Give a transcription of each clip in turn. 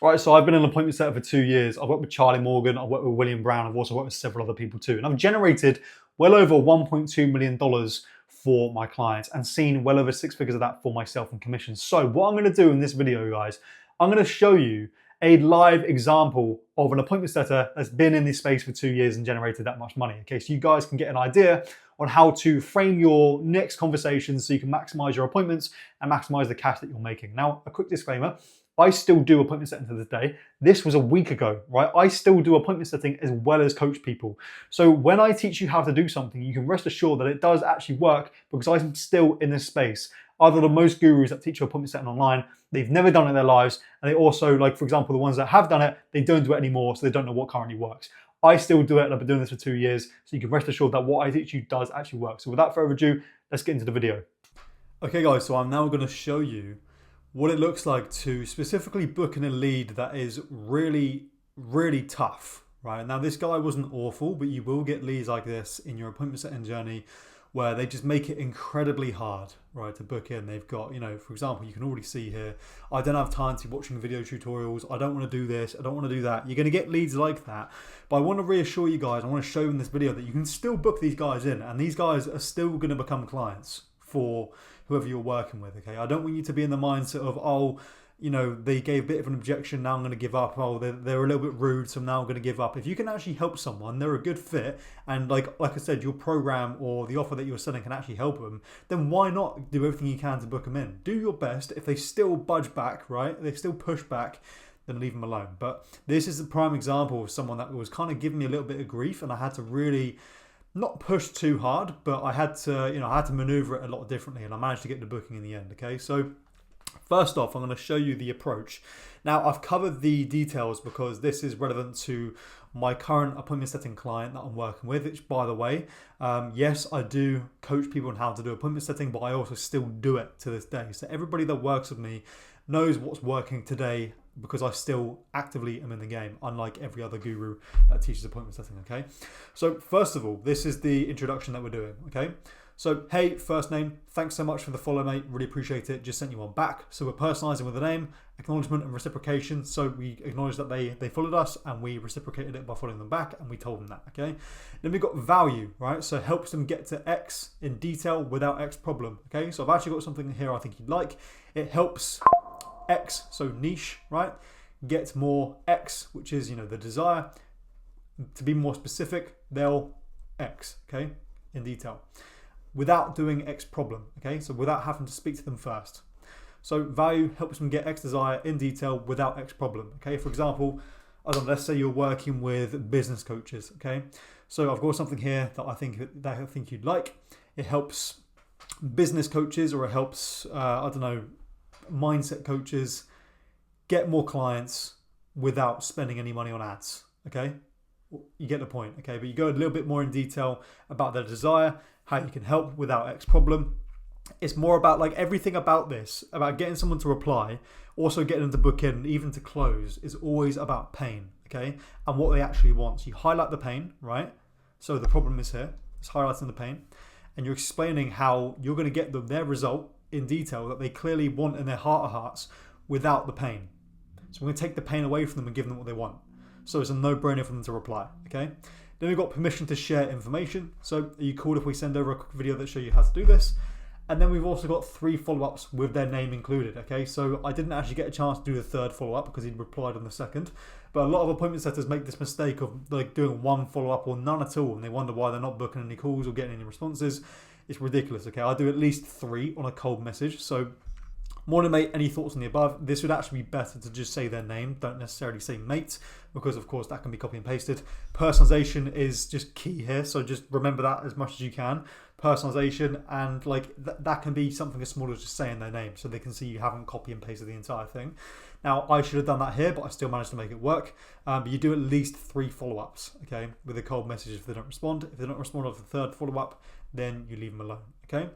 Right, so I've been an appointment setter for 2 years. I've worked with Charlie Morgan, I've worked with William Brown, I've also worked with several other people too. And I've generated well over $1.2 million for my clients and seen well over 6 figures of that for myself in commissions. So what I'm gonna do in this video, guys, I'm gonna show you a live example of an appointment setter that's been in this space for 2 years and generated that much money. Okay, so you guys can get an idea on how to frame your next conversations so you can maximize your appointments and maximize the cash that you're making. Now, a quick disclaimer, I still do appointment setting to this day. This was a week ago, right? I still do appointment setting as well as coach people. So when I teach you how to do something, you can rest assured that it does actually work because I'm still in this space. Other than most gurus that teach you appointment setting online, they've never done it in their lives. And they also, like, for example, the ones that have done it, they don't do it anymore, so they don't know what currently works. I still do it and I've been doing this for 2 years. So you can rest assured that what I teach you does actually work. So without further ado, let's get into the video. Okay guys, so I'm now gonna show you what it looks like to specifically book in a lead that is really, really tough, right? Now this guy wasn't awful, but you will get leads like this in your appointment setting journey where they just make it incredibly hard, right, to book in. They've got, for example, you can already see here, I don't have time to be watching video tutorials, I don't want to do this, I don't want to do that. You're going to get leads like that, but I want to reassure you guys, I want to show you in this video that you can still book these guys in, and these guys are still going to become clients for whoever you're working with, okay? I don't want you to be in the mindset of, oh, they gave a bit of an objection, now I'm going to give up. Oh, they're a little bit rude, so now I'm going to give up. If you can actually help someone, they're a good fit, and like I said, your program or the offer that you're selling can actually help them, then why not do everything you can to book them in? Do your best. If they still budge back, right, they still push back, then leave them alone. But this is a prime example of someone that was kind of giving me a little bit of grief, and I had to really not push too hard, but I had to, I had to maneuver it a lot differently, and I managed to get the booking in the end, okay? So first off, I'm going to show you the approach. Now, I've covered the details because this is relevant to my current appointment setting client that I'm working with, which, by the way, yes, I do coach people on how to do appointment setting, but I also still do it to this day. So everybody that works with me knows what's working today because I still actively am in the game, unlike every other guru that teaches appointment setting, okay? So first of all, this is the introduction that we're doing, okay? So, hey, first name, thanks so much for the follow, mate. Really appreciate it. Just sent you one back. So we're personalizing with a name, acknowledgement and reciprocation. So we acknowledge that they followed us and we reciprocated it by following them back and we told them that, okay? Then we've got value, right? So helps them get to X in detail without X problem, okay? So I've actually got something here I think you'd like. It helps X, so niche, right? Get more X, which is, the desire. To be more specific, they'll X, okay? In detail. Without doing X problem, okay? So without having to speak to them first. So value helps them get X desire in detail without X problem, okay? For example, let's say you're working with business coaches, okay? So I've got something here that I think you'd like. It helps business coaches, or it helps, mindset coaches get more clients without spending any money on ads, okay? You get the point, okay? But you go a little bit more in detail about their desire, how you can help without X problem. It's more about like everything about this, about getting someone to reply, also getting them to book in, even to close, is always about pain, okay? And what they actually want. So you highlight the pain, right? So the problem is here, it's highlighting the pain, and you're explaining how you're going to get them their result in detail that they clearly want in their heart of hearts without the pain. So we're going to take the pain away from them and give them what they want. So it's a no-brainer for them to reply, okay? Then we've got permission to share information. So are you cool if we send over a quick video that shows you how to do this? And then we've also got 3 follow-ups with their name included, okay? So I didn't actually get a chance to do the 3rd follow-up because he replied on the 2nd. But a lot of appointment setters make this mistake of like doing 1 follow-up or none at all, and they wonder why they're not booking any calls or getting any responses. It's ridiculous, okay? I do at least 3 on a cold message. So Morning, mate. Any thoughts on the above? This would actually be better to just say their name. Don't necessarily say mate, because of course that can be copy and pasted. Personalization is just key here, so just remember that as much as you can. Personalization, and like that can be something as small as just saying their name, so they can see you haven't copy and pasted the entire thing. Now, I should have done that here, but I still managed to make it work. But you do at least 3 follow-ups, okay, with a cold message if they don't respond. If they don't respond after the 3rd follow-up, then you leave them alone, okay?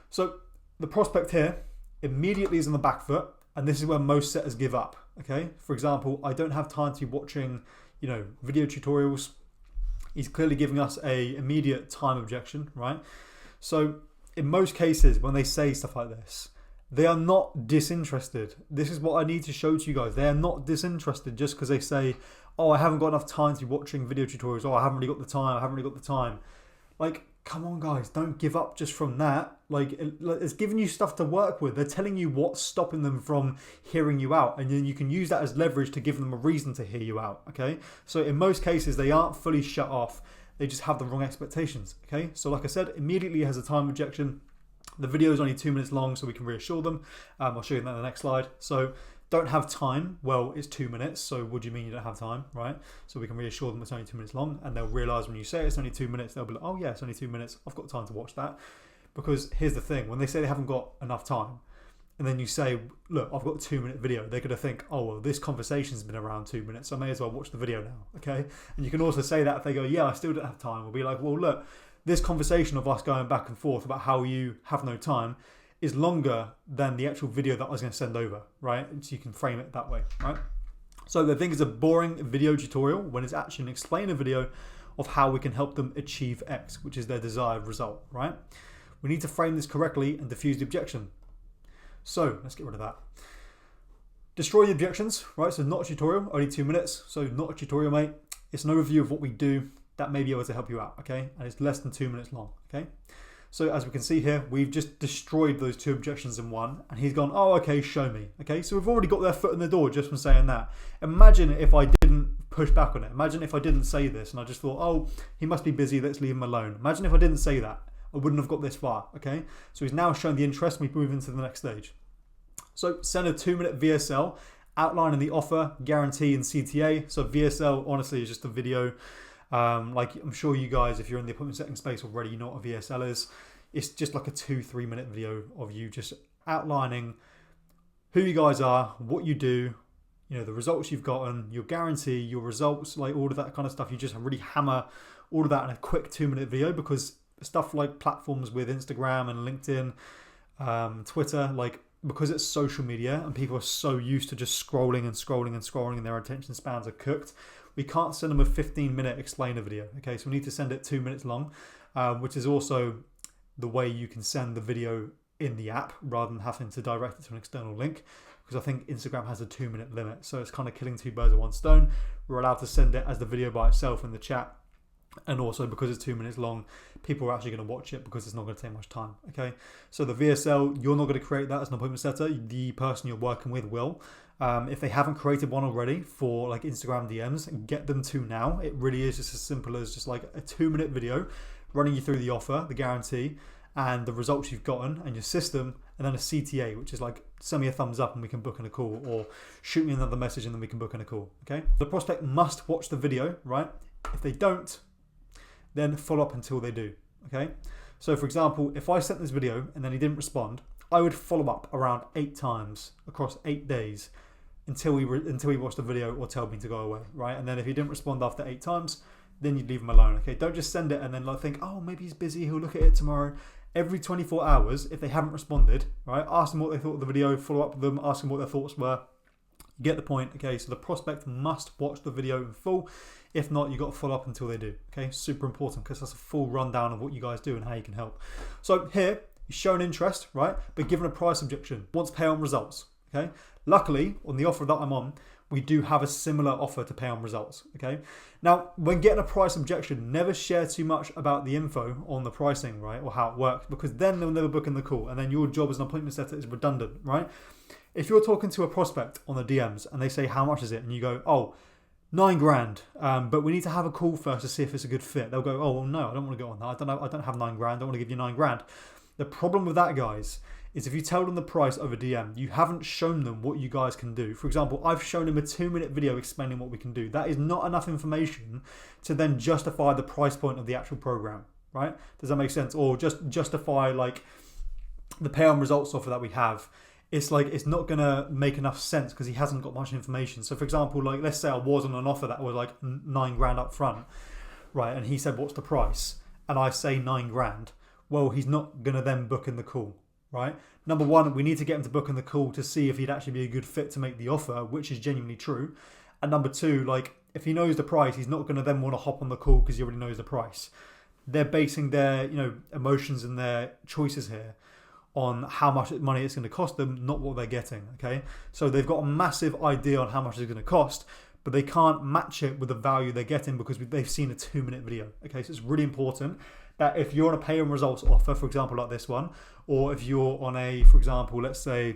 So the prospect here immediately is on the back foot, and this is where most setters give up, okay? For example, I don't have time to be watching, video tutorials. He's clearly giving us a immediate time objection, right? So in most cases, when they say stuff like this, They are not disinterested. This is what I need to show to you guys. They are not disinterested just because they say, oh, I haven't got enough time to be watching video tutorials. Oh, I haven't really got the time. I haven't really got the time. Like, come on, guys. Don't give up just from that. Like, it's giving you stuff to work with. They're telling you what's stopping them from hearing you out. And then you can use that as leverage to give them a reason to hear you out, okay? So in most cases, they aren't fully shut off. They just have the wrong expectations, okay? So like I said, immediately has a time objection. The video is only 2 minutes long, so we can reassure them. I'll show you that in the next slide. So don't have time. Well, it's 2 minutes. So what do you mean you don't have time, right? So we can reassure them it's only 2 minutes long, and they'll realize when you say it's only 2 minutes, they'll be like, oh yeah, it's only 2 minutes. I've got time to watch that. Because here's the thing, when they say they haven't got enough time, and then you say, look, I've got a 2 minute video, they're going to think, oh, well, this conversation's been around 2 minutes, so I may as well watch the video now, okay? And you can also say that if they go, yeah, I still don't have time. We'll be like, well, look, this conversation of us going back and forth about how you have no time is longer than the actual video that I was going to send over, right? So you can frame it that way, right? So they think it's a boring video tutorial when it's actually an explainer video of how we can help them achieve X, which is their desired result, right? We need to frame this correctly and diffuse the objection. So let's get rid of that. Destroy the objections, right? So not a tutorial, only 2 minutes. So not a tutorial, mate. It's an overview of what we do that may be able to help you out, okay? And it's less than 2 minutes long, okay? So as we can see here, we've just destroyed those 2 objections in one, and he's gone, oh, okay, show me, okay? So we've already got their foot in the door just from saying that. Imagine if I didn't push back on it. Imagine if I didn't say this and I just thought, oh, he must be busy, let's leave him alone. Imagine if I didn't say that. I wouldn't have got this far, okay? So he's now shown the interest, we move into the next stage. So send a 2 minute VSL outlining the offer, guarantee, and CTA. So VSL, honestly, is just a video. Like I'm sure you guys, if you're in the appointment setting space already, you know what a VSL is. It's just like a 2-3 minute video of you just outlining who you guys are, what you do, you know, the results you've gotten, your guarantee, your results, like all of that kind of stuff. You just really hammer all of that in a quick 2 minute video, because stuff like platforms with Instagram and LinkedIn, Twitter, like, because it's social media and people are so used to just scrolling and scrolling and scrolling and their attention spans are cooked, we can't send them a 15-minute explainer video, okay? So we need to send it 2 minutes long, which is also the way you can send the video in the app rather than having to direct it to an external link, because I think Instagram has a 2 minute limit. So it's kind of killing two birds with one stone. We're allowed to send it as the video by itself in the chat. And also because it's 2 minutes long, people are actually going to watch it because it's not going to take much time, okay? So the VSL, you're not going to create that as an appointment setter. The person you're working with will. If they haven't created one already for like Instagram DMs, get them to now. It really is just as simple as just like a 2 minute video running you through the offer, the guarantee, and the results you've gotten and your system, and then a CTA, which is like send me a thumbs up and we can book in a call, or shoot me another message and then we can book in a call, okay? The prospect must watch the video, right? If they don't, then follow up until they do, okay? So for example, if I sent this video and then he didn't respond, I would follow up around 8 times across 8 days until he watched the video or tell me to go away, right? And then if he didn't respond after 8 times, then you'd leave him alone, okay? Don't just send it and then like think, oh, maybe he's busy, he'll look at it tomorrow. Every 24 hours, if they haven't responded, right, ask them what they thought of the video, follow up with them, ask them what their thoughts were. You get the point, okay? So the prospect must watch the video in full. If not, you've got to follow up until they do, okay? Super important, because that's a full rundown of what you guys do and how you can help. So here, you've shown interest, right? But given a price objection, wants pay on results, okay? Luckily, on the offer that I'm on, we do have a similar offer to pay on results, okay? Now, when getting a price objection, never share too much about the info on the pricing, right? Or how it works, because then they'll never book in the call, and then your job as an appointment setter is redundant, right? If you're talking to a prospect on the DMs and they say, how much is it? And you go, oh, 9 grand, but we need to have a call first to see if it's a good fit. They'll go, oh, well, no, I don't want to go on that. I don't have 9 grand. I don't want to give you 9 grand. The problem with that, guys, is if you tell them the price over DM, you haven't shown them what you guys can do. For example, I've shown them a 2 minute video explaining what we can do. That is not enough information to then justify the price point of the actual program, right? Does that make sense? Or just justify like the pay on results offer that we have. It's like, it's not going to make enough sense because he hasn't got much information. So for example, like let's say I was on an offer that was like 9 grand up front, right? And he said, what's the price? And I say 9 grand. Well, he's not going to then book in the call, right? Number one, we need to get him to book in the call to see if he'd actually be a good fit to make the offer, which is genuinely true. And number two, like if he knows the price, he's not going to then want to hop on the call because he already knows the price. They're basing their, emotions and their choices here on how much money it's going to cost them, not what they're getting, okay? So they've got a massive idea on how much it's going to cost, but they can't match it with the value they're getting because they've seen a 2-minute video, okay? So it's really important that if you're on a pay and results offer, for example, like this one, or if you're on a, for example, let's say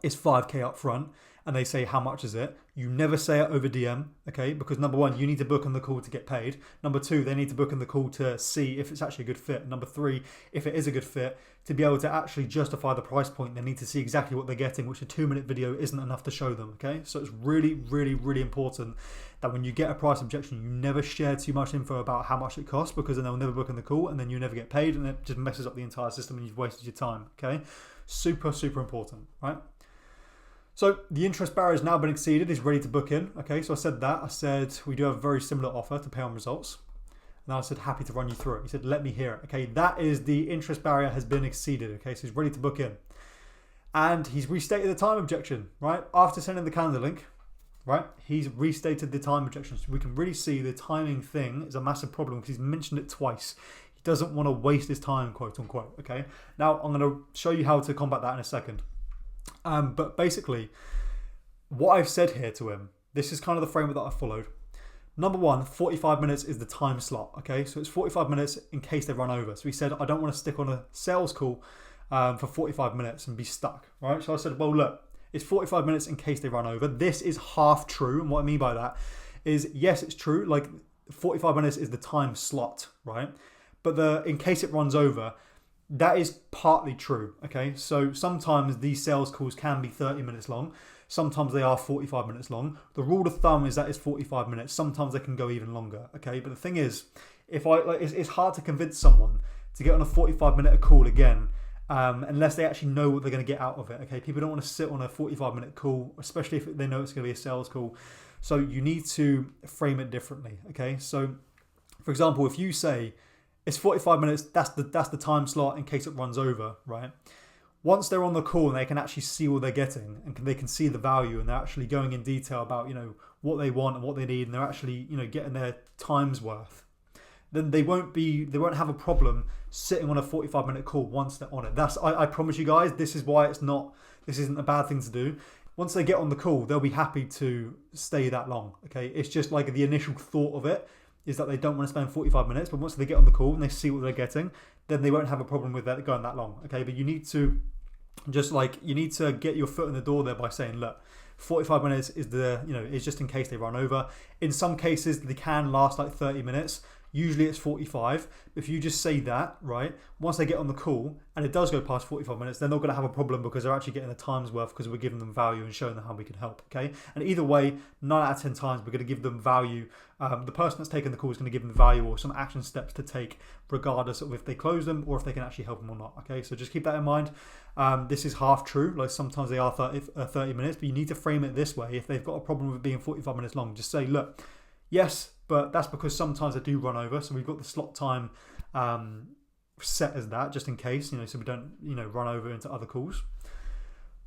it's 5K up front, and they say, how much is it? You never say it over DM, okay? Because number one, you need to book on the call to get paid. Number two, they need to book on the call to see if it's actually a good fit. Number three, if it is a good fit, to be able to actually justify the price point, they need to see exactly what they're getting, which a 2-minute video isn't enough to show them, okay? So it's really, really, really important that when you get a price objection, you never share too much info about how much it costs, because then they'll never book on the call and then you never get paid, and it just messes up the entire system and you've wasted your time, okay? Super, super important, right? So the interest barrier has now been exceeded. He's ready to book in. Okay, so I said that. I said we do have a very similar offer to pay on results. And I said happy to run you through it. He said let me hear it. Okay, that is the interest barrier has been exceeded. Okay, so he's ready to book in. And he's restated the time objection, right? After sending the calendar link, right? He's restated the time objection. So we can really see the timing thing is a massive problem because he's mentioned it twice. He doesn't want to waste his time, quote unquote. Okay, now I'm going to show you how to combat that in a second. But basically, what I've said here to him, this is kind of the framework that I followed. Number one, 45 minutes is the time slot, okay? So it's 45 minutes in case they run over. So he said, I don't want to stick on a sales call for 45 minutes and be stuck, right? So I said, well, look, it's 45 minutes in case they run over. This is half true. And what I mean by that is, yes, it's true. Like 45 minutes is the time slot, right? But in case it runs over, that is partly true, okay? So sometimes these sales calls can be 30 minutes long. Sometimes they are 45 minutes long. The rule of thumb is that it's 45 minutes. Sometimes they can go even longer, okay? But the thing is, it's hard to convince someone to get on a 45-minute call again unless they actually know what they're going to get out of it, okay? People don't want to sit on a 45-minute call, especially if they know it's going to be a sales call. So you need to frame it differently, okay? So, for example, if you say, it's 45 minutes, that's the time slot in case it runs over, right? Once they're on the call and they can actually see what they're getting and they can see the value and they're actually going in detail about, what they want and what they need and they're actually, getting their time's worth, then they won't have a problem sitting on a 45-minute call once they're on it. I promise you guys, this isn't a bad thing to do. Once they get on the call, they'll be happy to stay that long, okay? It's just like the initial thought of it is that they don't want to spend 45 minutes, but once they get on the call and they see what they're getting, then they won't have a problem with that going that long, okay? But you need to get your foot in the door there by saying, look, 45 minutes is just in case they run over. In some cases, they can last like 30 minutes. Usually it's 45. If you just say that, right, once they get on the call and it does go past 45 minutes, they're not going to have a problem because they're actually getting the time's worth because we're giving them value and showing them how we can help, okay? And either way, 9 out of 10 times, we're going to give them value. The person that's taking the call is going to give them value or some action steps to take regardless of if they close them or if they can actually help them or not, okay? So just keep that in mind. This is half true. Like sometimes they are 30 minutes, but you need to frame it this way. If they've got a problem with it being 45 minutes long, just say, look, yes, but that's because sometimes they do run over. So we've got the slot time set as that, just in case, so we don't, run over into other calls.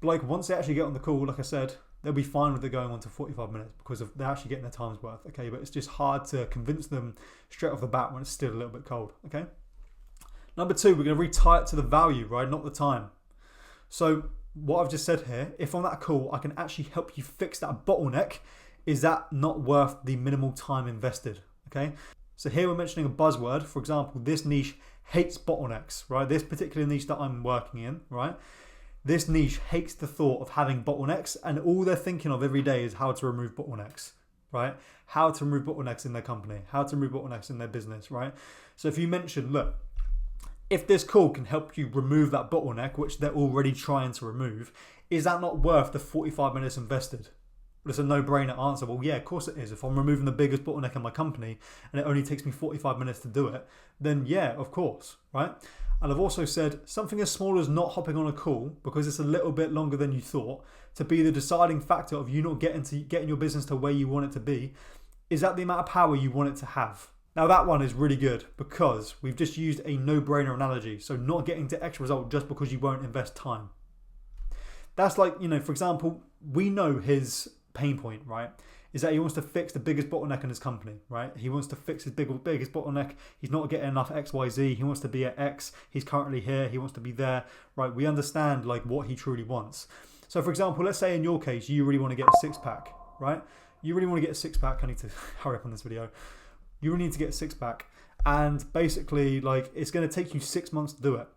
But like once they actually get on the call, like I said, they'll be fine with it going on to 45 minutes because they're actually getting their time's worth, okay? But it's just hard to convince them straight off the bat when it's still a little bit cold, okay? Number two, we're going to retie it to the value, right? Not the time. So what I've just said here, if on that call, I can actually help you fix that bottleneck, is that not worth the minimal time invested, okay? So here we're mentioning a buzzword. For example, this niche hates bottlenecks, right? This particular niche that I'm working in, right? This niche hates the thought of having bottlenecks, and all they're thinking of every day is how to remove bottlenecks, right? How to remove bottlenecks in their company, how to remove bottlenecks in their business, right? So if you mention, look, if this call can help you remove that bottleneck, which they're already trying to remove, is that not worth the 45 minutes invested? Well, it's a no-brainer answer. Well, yeah, of course it is. If I'm removing the biggest bottleneck in my company and it only takes me 45 minutes to do it, then yeah, of course, right? And I've also said something as small as not hopping on a call because it's a little bit longer than you thought to be the deciding factor of you not getting your business to where you want it to be. Is that the amount of power you want it to have? Now that one is really good because we've just used a no-brainer analogy. So not getting to X result just because you won't invest time. That's like, for example, we know his pain point, right, is that he wants to fix the biggest bottleneck in his company, right? He wants to fix his biggest bottleneck. He's not getting enough XYZ. He wants to be at X. He's currently here. He wants to be there, right? We understand like what he truly wants. So for example, let's say in your case, you really want to get a 6-pack, right? You really want to get a 6-pack. I need to hurry up on this video. You really need to get a 6-pack. And basically like it's going to take you 6 months to do it.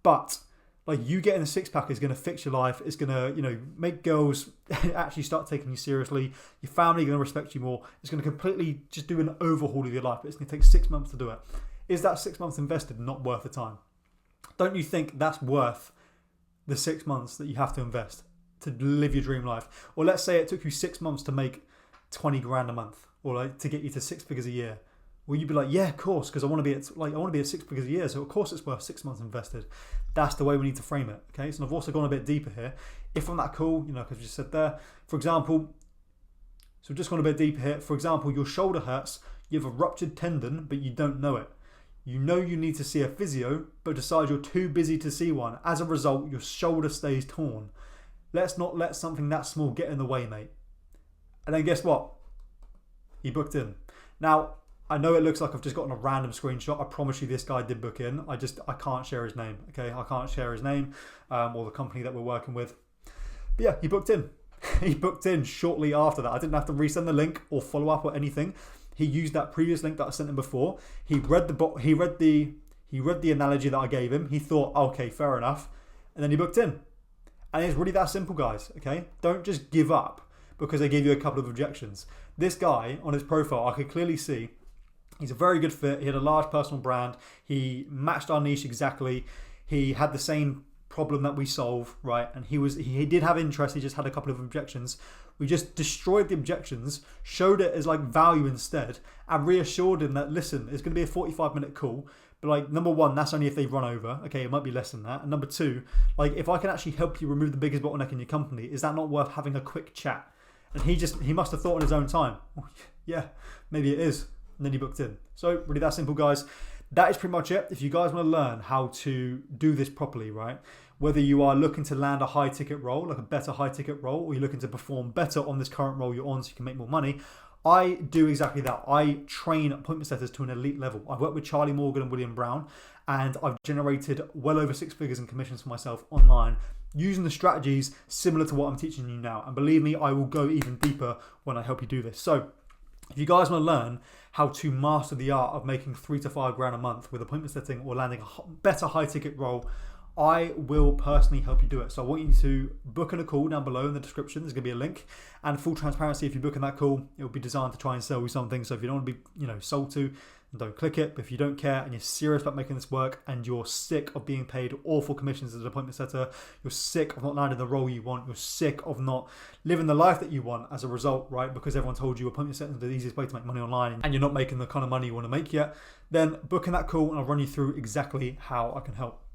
But like you getting a 6-pack is going to fix your life. It's going to, you know, make girls actually start taking you seriously. Your family are going to respect you more. It's going to completely just do an overhaul of your life. But it's going to take 6 months to do it. Is that 6 months invested not worth the time? Don't you think that's worth the 6 months that you have to invest to live your dream life? Or let's say it took you 6 months to make 20 grand a month, or like to get you to 6 figures a year. Will you be like, yeah, of course, because I want to be at 6 figures a year, so of course it's worth 6 months invested. That's the way we need to frame it. Okay, so I've also gone a bit deeper here. If I'm that cool, you know, because we just said there, for example, so we've just gone a bit deeper here. For example, your shoulder hurts, you have a ruptured tendon, but you don't know it. You know you need to see a physio, but decide you're too busy to see one. As a result, your shoulder stays torn. Let's not let something that small get in the way, mate. And then guess what? He booked in. Now, I know it looks like I've just gotten a random screenshot. I promise you this guy did book in. I can't share his name, okay? I can't share his name or the company that we're working with. But yeah, he booked in. He booked in shortly after that. I didn't have to resend the link or follow up or anything. He used that previous link that I sent him before. He read the analogy that I gave him. He thought, okay, fair enough. And then he booked in. And it's really that simple, guys, okay? Don't just give up because they gave you a couple of objections. This guy on his profile, I could clearly see he's a very good fit. He had a large personal brand. He matched our niche exactly. He had the same problem that we solve, right? And he did have interest. He just had a couple of objections. We just destroyed the objections, showed it as like value instead, and reassured him that, listen, it's going to be a 45-minute call. But like, number one, that's only if they run over. Okay, it might be less than that. And number two, like if I can actually help you remove the biggest bottleneck in your company, is that not worth having a quick chat? And he must have thought in his own time, oh, yeah, maybe it is. And then he booked in. So really that simple, guys. That is pretty much it. If you guys want to learn how to do this properly, right? Whether you are looking to land a high ticket role, like a better high ticket role, or you're looking to perform better on this current role you're on so you can make more money, I do exactly that. I train appointment setters to an elite level. I've worked with Charlie Morgan and William Brown, and I've generated well over 6 figures in commissions for myself online using the strategies similar to what I'm teaching you now. And believe me, I will go even deeper when I help you do this. So if you guys want to learn how to master the art of making 3 to 5 grand a month with appointment setting or landing a better high ticket role, I will personally help you do it. So I want you to book in a call down below in the description. There's going to be a link. And full transparency, if you book in that call, it will be designed to try and sell you something. So if you don't want to be, sold to, don't click it. But if you don't care and you're serious about making this work and you're sick of being paid awful commissions as an appointment setter, you're sick of not landing the role you want, you're sick of not living the life that you want as a result, right? Because everyone told you appointment setting is the easiest way to make money online and you're not making the kind of money you want to make yet, then book in that call and I'll run you through exactly how I can help.